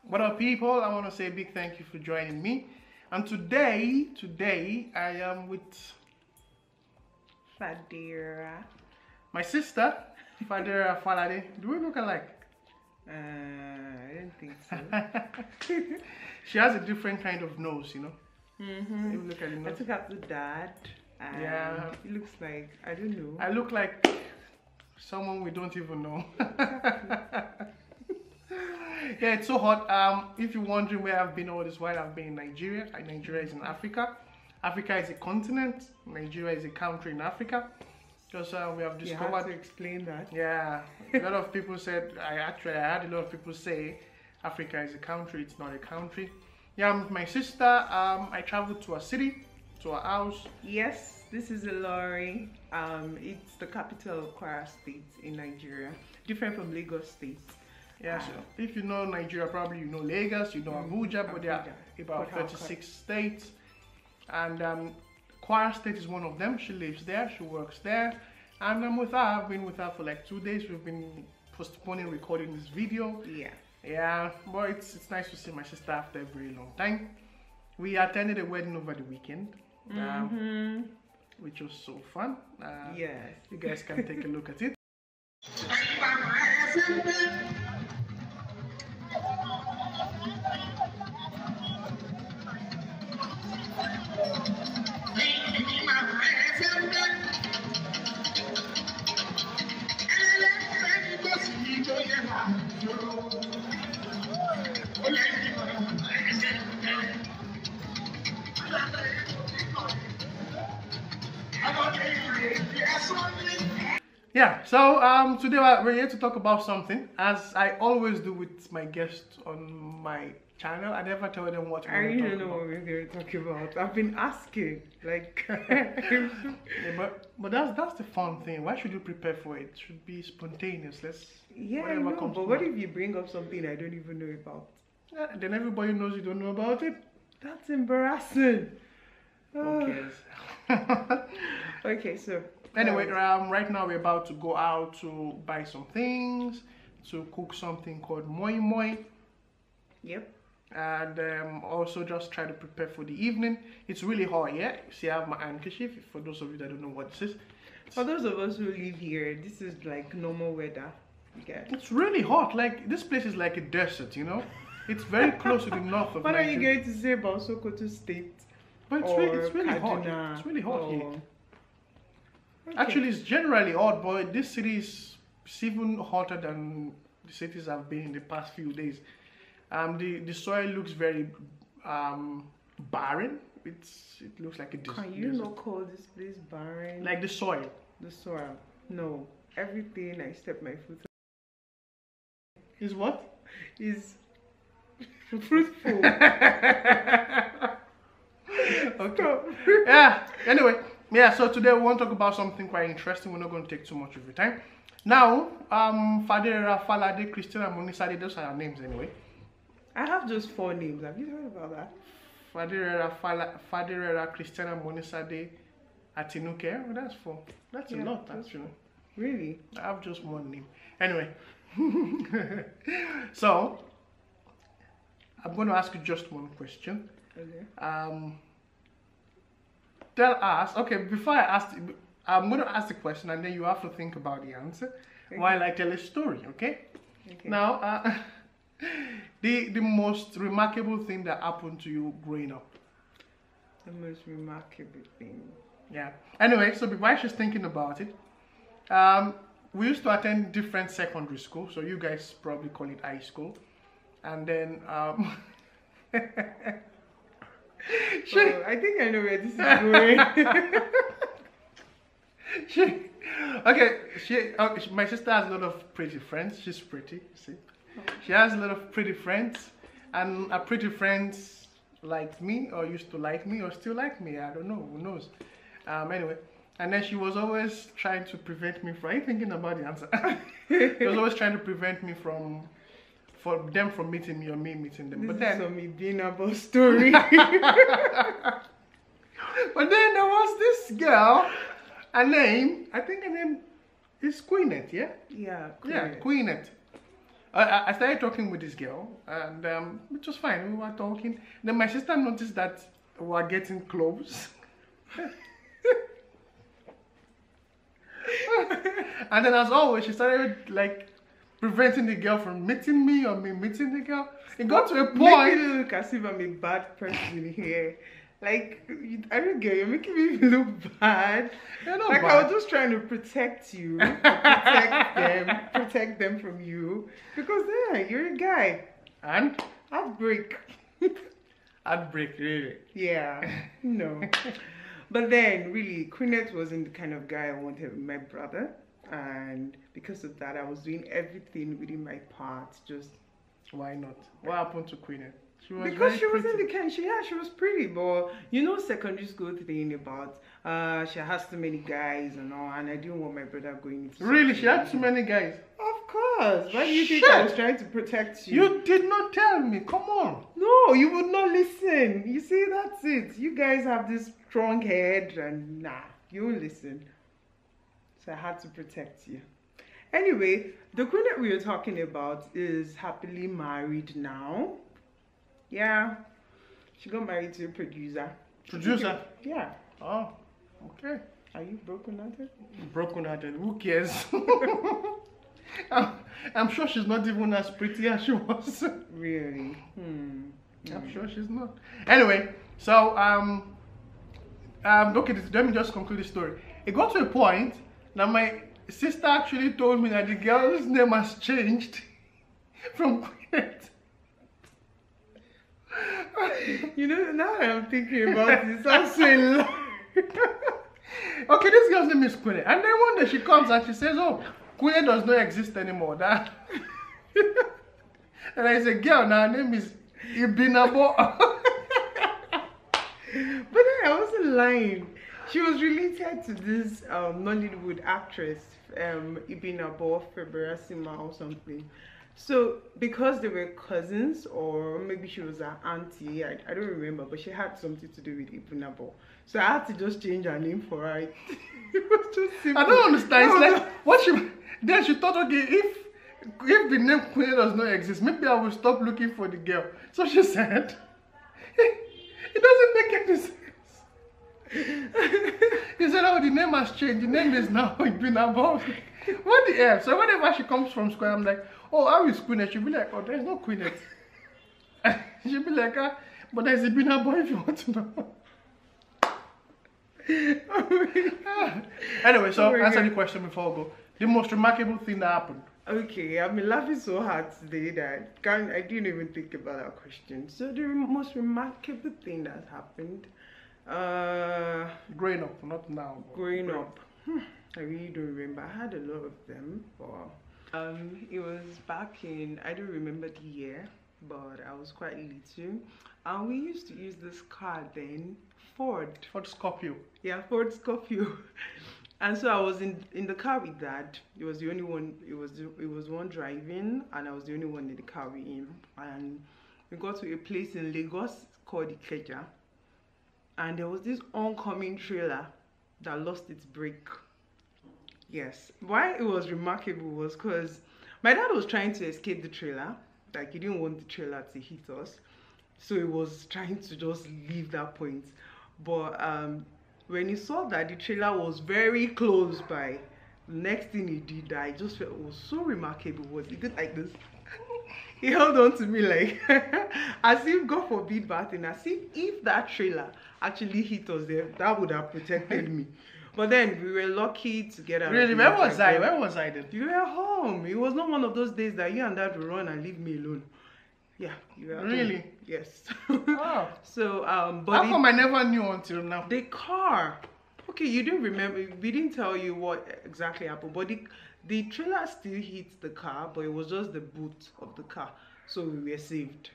What up, people? I want to say a big thank you for joining me. And today I am with Fadira. my sister, Fadira Falade. Do we look alike? I don't think so. She has a different kind of nose, you know. Mm-hmm. You look at the I nose. took out the dad. And Yeah. it looks like, I don't know. I look like someone we don't even know. Yeah, it's so hot. If you're wondering where I've been all this while, I've been in Nigeria. Nigeria is in Africa. Africa is a continent. Nigeria is a country in Africa. Because we have You have discovered. to explain that. Yeah, a lot of people said. I had a lot of people say Africa is a country. It's not a country. Yeah, I'm with my sister. I traveled to a city, to a house. Yes, this is Ilori. It's the capital of Kwara State in Nigeria. Different from Lagos State. Yeah, so if you know Nigeria, probably you know Lagos, you know Abuja, but there are about 36 states. And Kwara State is one of them. She lives there, she works there. And I'm with her. I've been with her for like 2 days. We've been postponing recording this video. Yeah. Yeah, but it's nice to see my sister after a very long time. We attended a wedding over the weekend, which was so fun. Yes. You guys can take a look at it. Yeah, so today we're here to talk about something, as I always do with my guests on my channel. I never tell them what I we're really going to don't know talk what we're going to talk about. I've been asking, like. Yeah, but that's the fun thing. Why should you prepare for it? It should be spontaneous. Let's Yeah, I whatever know, comes but to what mind. if you bring up something I don't even know about? Yeah, then everybody knows you don't know about it. That's embarrassing. Who cares? Okay, so. Anyway, right now we're about to go out to buy some things, to cook something called moi moi, Yep. and also just try to prepare for the evening. It's really hot, yeah? See, I have my handkerchief, for those of you that don't know what this is. For those of us who live here, this is like normal weather. Okay. It's really hot, like this place is like a desert, you know? It's very close to the north of What are Nigeria. you going to say about Sokoto State? But it's really hot. Kaduna, It's really hot here. Okay. Actually, it's generally hot, but this city is even hotter than the cities I've been in the past few days. The soil looks very barren. It looks like a desert. Can you not call this place barren? Like the soil. The soil. No. Everything I step my foot on Is what? is fruitful. Okay. Yeah. Anyway, yeah. So today we want to talk about something quite interesting. We're not going to take too much of your time. Now, Fadira Falade, Christina Monisade, those are our names anyway. I have just 4 names. Have you heard about that? Fadira Christina Monisade Atinuke. Oh, that's 4. That's a Yeah, lot, that's actually. Really? I have just one name. Anyway, so I'm going to ask you just one question. Okay. Tell us, okay, before I ask, I'm going to ask the question and then you have to think about the answer while I tell a story, okay? Okay. Now, the most remarkable thing that happened to you growing up. The most remarkable thing. Yeah. Anyway, so while she's thinking about it, we used to attend different secondary schools, so you guys probably call it high school. And then, I think I know where this is going. My sister has a lot of pretty friends. She's pretty, you see. She has a lot of pretty friends, and her pretty friends liked me, or used to like me, or still like me. I don't know. Who knows? Anyway, and then she was always trying to prevent me from. Are you thinking about the answer? She was always trying to prevent me from meeting me or me meeting them. This But is then, some Ibinabo story. but then there was this girl. Her name, I think her name is Queenette, yeah? Yeah, Yeah, Queenette. I started talking with this girl, and it was fine. We were talking. Then my sister noticed that we were getting close. And then, as always, she started like preventing the girl from meeting me or me meeting the girl. It got to a point. Making it look as if I'm a bad person here. Like, I don't get it. You're making me look bad. Like, I was just trying to protect you, protect them from you. Because, yeah, you're a guy. And? Heartbreak. Heartbreak, really? Yeah, no. But then, really, Queenette wasn't the kind of guy I wanted with my brother. And because of that, I was doing everything within my part. Just why not? What happened to Queenette? Because she wasn't the kind. She was pretty, but you know, secondary school thing about she has too many guys and all, and I didn't want my brother going into. Really, she had too many guys. Of course. Why do you think I was trying to protect you? You did not tell me. Come on. No, you would not listen. You see, that's it. You guys have this strong head, and nah, you won't listen. So I had to protect you. Anyway, the queen that we were talking about is happily married now. Yeah, she got married to a producer. Producer? Yeah. Oh, okay. Are you broken-hearted? Broken-hearted. Who cares? I'm sure she's not even as pretty as she was. Really? I'm sure she's not. Anyway, so okay, let me just conclude the story. It got to a point that my sister actually told me that the girl's name has changed from Queenette. You know, now that I'm thinking about this, I'm saying, okay, this girl's name is Queenette. And then one day she comes and she says, oh, Queenette does not exist anymore. That and I said, girl, now her name is Ibinabo. But then I wasn't lying. She was related to this Nollywood actress, Ibinabo Feberasima or something. So, because they were cousins, or maybe she was her auntie, I don't remember, but she had something to do with Ibunabo. So I had to just change her name for her. It was just simple. I don't understand. It's like, what then she thought, okay, if the name Queen does not exist, maybe I will stop looking for the girl. So she said, it doesn't make any sense. He said, oh, the name has changed. The name is now Ibunabo. What the hell? So whenever she comes from school, I'm like, oh, how is Queenette? She'll be like, oh, there's no Queenette. She'll be like, but there's a Ibunabo if you want to know. Anyway, so answer the question before we go. The most remarkable thing that happened. Okay, I've been laughing so hard today that I didn't even think about that question. So the most remarkable thing that happened, growing up, not now. Growing up, I really don't remember. I had a lot of them, but it was back in, I don't remember the year, but I was quite little, and we used to use this car then, Ford Scorpio. Yeah, Ford Scorpio. And so I was in the car with Dad. It was the only one. It was one driving, and I was the only one in the car with him. And we got to a place in Lagos called Ikeja, and there was this oncoming trailer that lost its brake. Yes. Why it was remarkable was because my dad was trying to escape the trailer. Like, he didn't want the trailer to hit us, so he was trying to just leave that point. But when he saw that the trailer was very close by, the next thing he did that I just felt was so remarkable was he did like this. He held on to me like as if, God forbid, bad thing, as if that trailer actually hit us there, that would have protected me. But then we were lucky to get out. Really? Where was I? Where was I then? You were home. It was not one of those days that you and Dad will run and leave me alone. Yeah, you were really home. Yes. Oh. So but how come I never knew until now? The car. Okay, you didn't remember. We didn't tell you what exactly happened, but the trailer still hit the car, but it was just the boot of the car, so we were saved.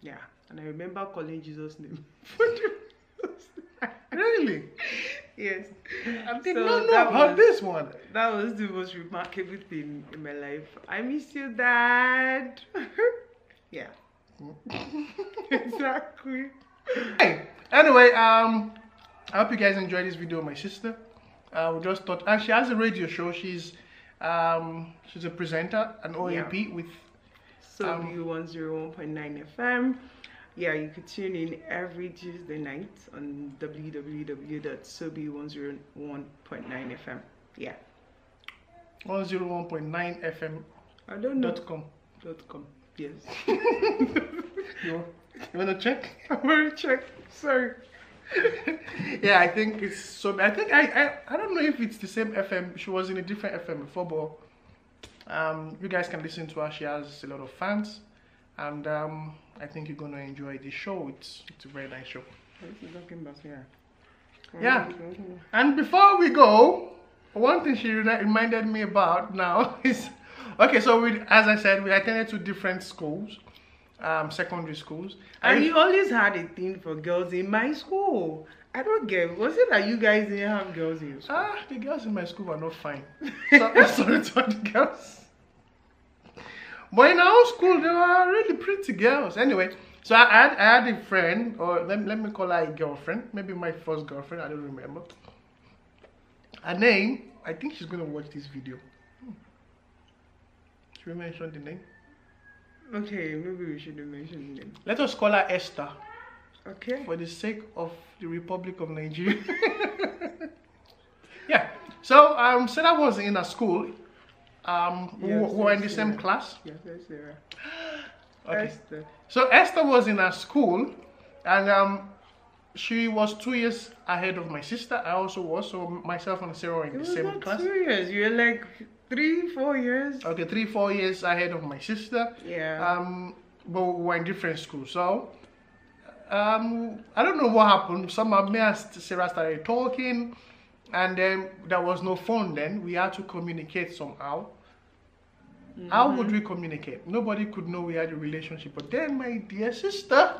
Yeah, and I remember calling Jesus' name. Really? Yes. I did not know about this one. That was the most remarkable thing in my life. I miss you, Dad. Yeah. Exactly. Hey, anyway, I hope you guys enjoyed this video of my sister. We just thought, and she has a radio show. She's a presenter, an OAP with SoBu 101.9 FM. Yeah, you could tune in every Tuesday night on www.sobu101.9 FM. Yeah. 101.9 FM. I don't know. .com. .com. Yes. You want to check? I'm going to check. Sorry. Yeah, I think it's so. I think I don't know if it's the same FM. She was in a different FM before, but you guys can listen to her. She has a lot of fans, and I think you're gonna enjoy the show. It's a very nice show. Yeah. And before we go, one thing she reminded me about now is okay. So as I said, we attended to different schools, secondary schools. And you always had a thing for girls in my school. I don't get. Was it that you guys didn't have girls in your school? The girls in my school were not fine. So sorry to all the girls. But in our school, they were really pretty girls. Anyway, so I had a friend, or let me call her a girlfriend. Maybe my first girlfriend. I don't remember. Her name. I think she's gonna watch this video. Should we mention the name? Okay, maybe we shouldn't mention the name. Let us call her Esther. Okay. For the sake of the Republic of Nigeria. Yeah. So Sarah was in a school. We were in the same class. Yes, that's Sarah. Okay. Esther. So Esther was in a school, and she was 2 years ahead of my sister. I also was. So myself and Sarah were in the same Not class. 2 years. You're like 3-4 years. Okay, 3-4 years ahead of my sister. Yeah. But we were in different schools. So I don't know what happened. Somehow me and Sarah started talking, and then there was no phone then. We had to communicate somehow. How would we communicate? Nobody could know we had a relationship. But then my dear sister,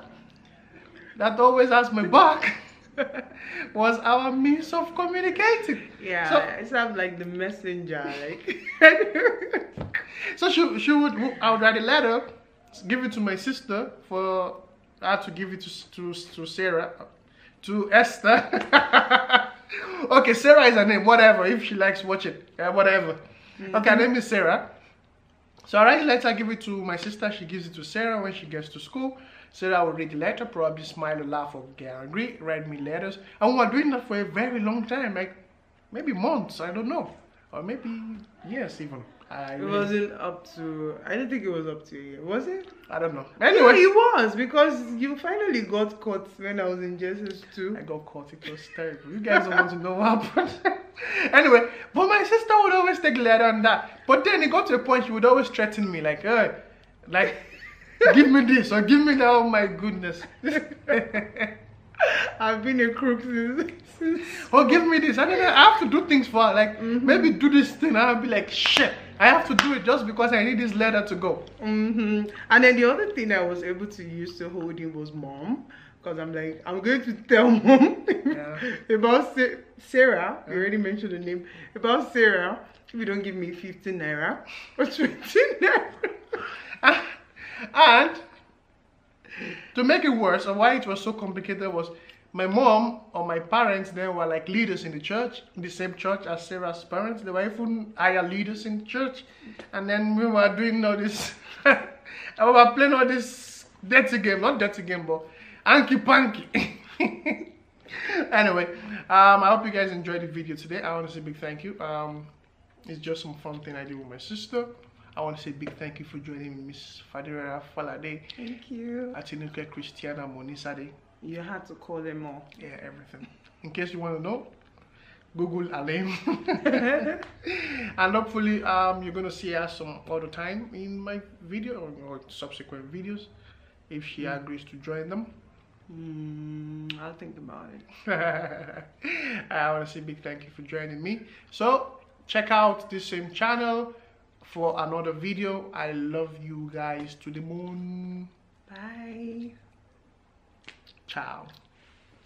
that always has my back, was our means of communicating. Yeah, So, it sounds like the messenger, like. so I would write a letter, give it to my sister for her to give it to Sarah, to Esther. Okay, Sarah is her name, whatever, if she likes watch it, whatever. Okay, her name is Sarah. So I write a letter, give it to my sister, she gives it to Sarah when she gets to school. Sarah will read the letter, probably smile or laugh or get angry, write me letters. And we were doing that for a very long time, like maybe months, I don't know. Or maybe years even. It wasn't up to, I don't think it was up to a year, was it? I don't know. Anyway. Anyway. It was, because you finally got caught when I was in Jesus too. I got caught, it was terrible. You guys don't want to know what happened. Anyway, but my sister would always take letter on that. But then it got to a point she would always threaten me, like, hey, like, give me this or give me that. Oh my goodness. I've been a crook since. Oh, give me this. I have to do things for her. Like, maybe do this thing. And I'll be like, shit, I have to do it just because I need this letter to go. And then the other thing I was able to use to hold him was mom. Because I'm like, I'm going to tell mom about Sarah. You already mentioned the name. About Sarah, if you don't give me 15 naira or 20 naira. And to make it worse, and why it was so complicated was my mom or my parents then were like leaders in the church, in the same church as Sarah's parents. They were even higher leaders in the church. And then we were doing all this, and we were playing all this dirty game, not dirty game, but hanky panky. Anyway, I hope you guys enjoyed the video today. I want to say a big thank you. It's just some fun thing I did with my sister. I want to say a big thank you for joining me, Miss Fadera Falade. Thank you. Atinuke Christiana Monisade. You had to call them all. Yeah, everything. In case you want to know, Google Alain. And hopefully you're going to see her some other time in my video or subsequent videos if she agrees to join them. I'll think about it. I want to say a big thank you for joining me. So check out this same channel for another video. I love you guys to the moon. Bye. Ciao.